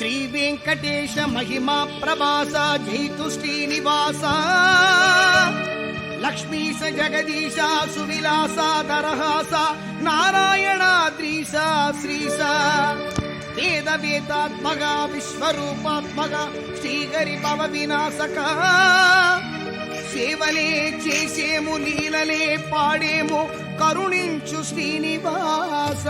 శ్రీ వెంకటేశ మహిమా ప్రభాస జైతు శ్రీనివాస లక్ష్మీశ జగదీశ సువిలాస దరహాస నారాయణాద్రీశ శ్రీశ వేద వేదాత్మక విశ్వరూపాత్మక శ్రీహరి భవ వినాశక సేవలే చేసేము లీలలే పాడేము కరుణించు శ్రీనివాస.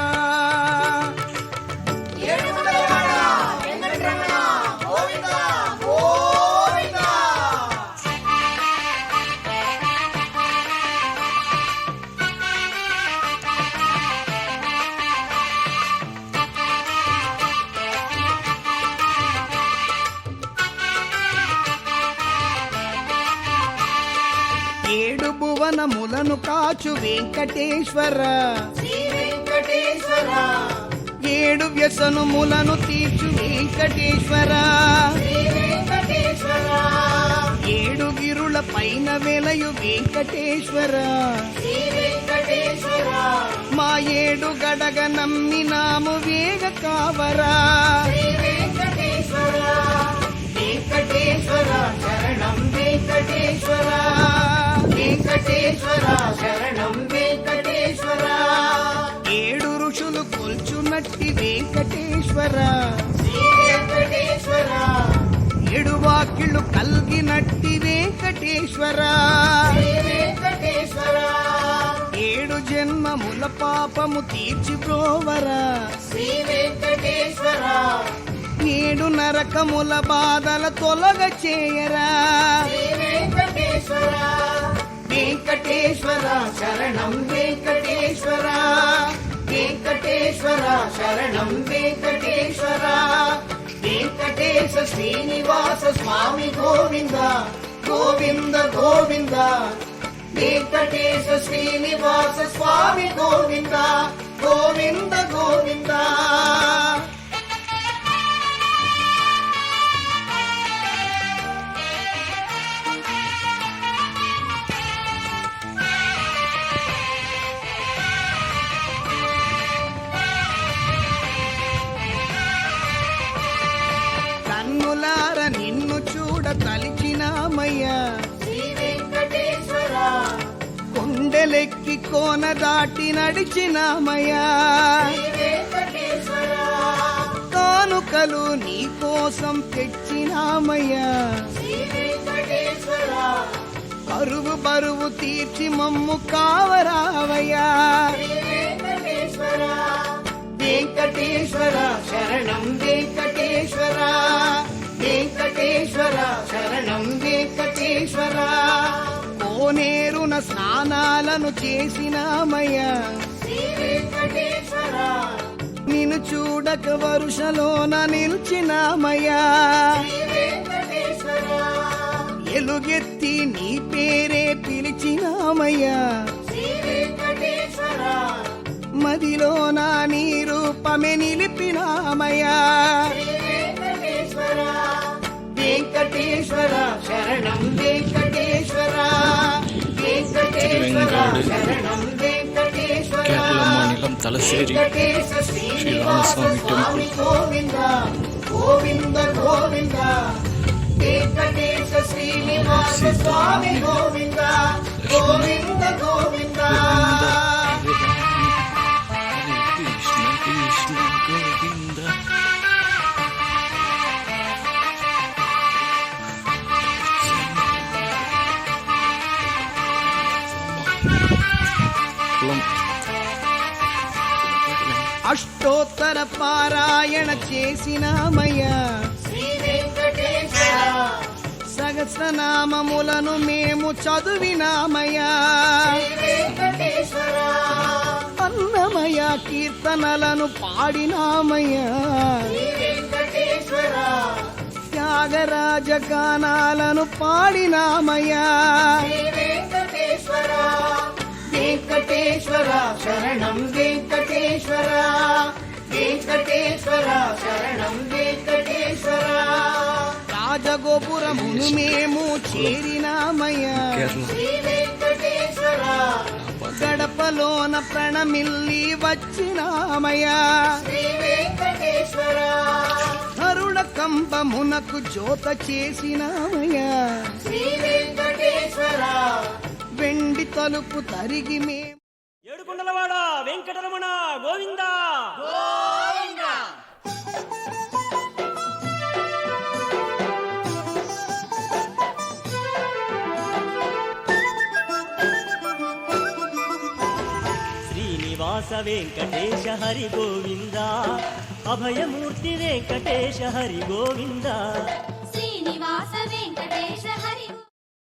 ఏడు భువనములను కాచు వెంకటేశ్వర, ఏడు వ్యసనములను తీర్చు వెంకటేశ్వర, ఏడు గిరుల పైన వెలయు వెంకటేశ్వర, మా ఏడు గడగ నమ్మినాము వేగ కావరా. వెంకటేశ్వర శరణం వెంకటేశ్వర, వెంకటేశ్వర శరణం వెంకటేశ్వర. ఏడు ఋషులు కొల్చునట్టి వెంకటేశ్వర, వెంకటేశ్వర. ఏడు వాక్యులు కల్గినట్టి వెంకటేశ్వర, వెంకటేశ్వర. ఏడు జన్మముల పాపము తీర్చి బ్రోవరా శ్రీ వెంకటేశ్వర. ఏడు నరకముల బాధల తొలగ చేయరా వెంకటేశ్వర. వెంకటేశ్వర శరణం వెంకటేశ్వర, వెంకటేశ్వర శరణం వెంకటేశ్వర. వెంకటేశ శ్రీనివాస స్వామి గోవింద గోవింద గోవింద. వెంకటేశ శ్రీనివాస స్వామి గోవింద గోవింద గోవింద. కన్నులార నిన్ను చూడ తలిచినామయ్యా శ్రీ వెంకటేశ్వర. కొండెలెక్కి కోన దాటి నడిచినామయ్యా వెంకటేశ్వర. కానుకలు నీ కోసం తెచ్చినామయ్యా శ్రీ వెంకటేశ్వర. కరువు బరువు తీర్చి మమ్ము కావరావయ్యా వెంకటేశ్వర. వెంకటేశ్వర శరణం వెంకటేశ్వర, వెంకటేశ్వర శరణం వెంకటేశ్వర. కోనేరున స్నానాలను చేసినామయ్యా శ్రీ వెంకటేశ్వర. నిన్ను చూడక వరుషలోన నిల్చినామయ్యా వెంకటేశ్వర. ఎలుగెత్తి నీ పేరే పిలిచినామయ్యా శ్రీ వెంకటేశ్వర. మదిలో నా నీ రూపమే నిలిపినామయ్యా వెంకటేశ్వర. వెంకటేశ్వర శరణం వెంకటేశ్వర, వెంకటేశ్వర శరణం వెంకటేశ్వర. వెంకటేశ శ్రీనివాస స్వామి గోవింద గోవింద గోవింద. వెంకటేశ శ్రీనివాస స్వామి గోవింద గోవింద గోవింద. అష్టోత్తర పారాయణ చేసినామయ్యా శ్రీ వెంకటేశ్వర. సహస్రనామములను మేము చదివినామయ్యా వెంకటేశ్వర. అన్నమయ కీర్తనలను పాడినామయ్యా వెంకటేశ్వర. త్యాగరాజ గానాలను పాడినామయ్యా వెంకటేశ్వర. వెంకటేశ్వర శరణం వెంకటేశ్వర, వెంకటేశ్వర శరణం వెంకటేశ్వర. రాజగోపురమును మేము చేరినామయ్యా శ్రీ వెంకటేశ్వర. గడపలోన ప్రణమిల్లి వచ్చినామయ్యా శ్రీ వెంకటేశ్వర. కరుణ కంబమునకు జోత చేసినామయ్యా శ్రీ వెంకటేశ్వర వెండి తలుపు తరిగి మేము ఏడుకొండలవాడ వెంకటరమణ గోవిందా శ్రీనివాస వెంకటేశ హరి గోవింద అభయమూర్తి వెంకటేశ హరి గోవింద శ్రీనివాస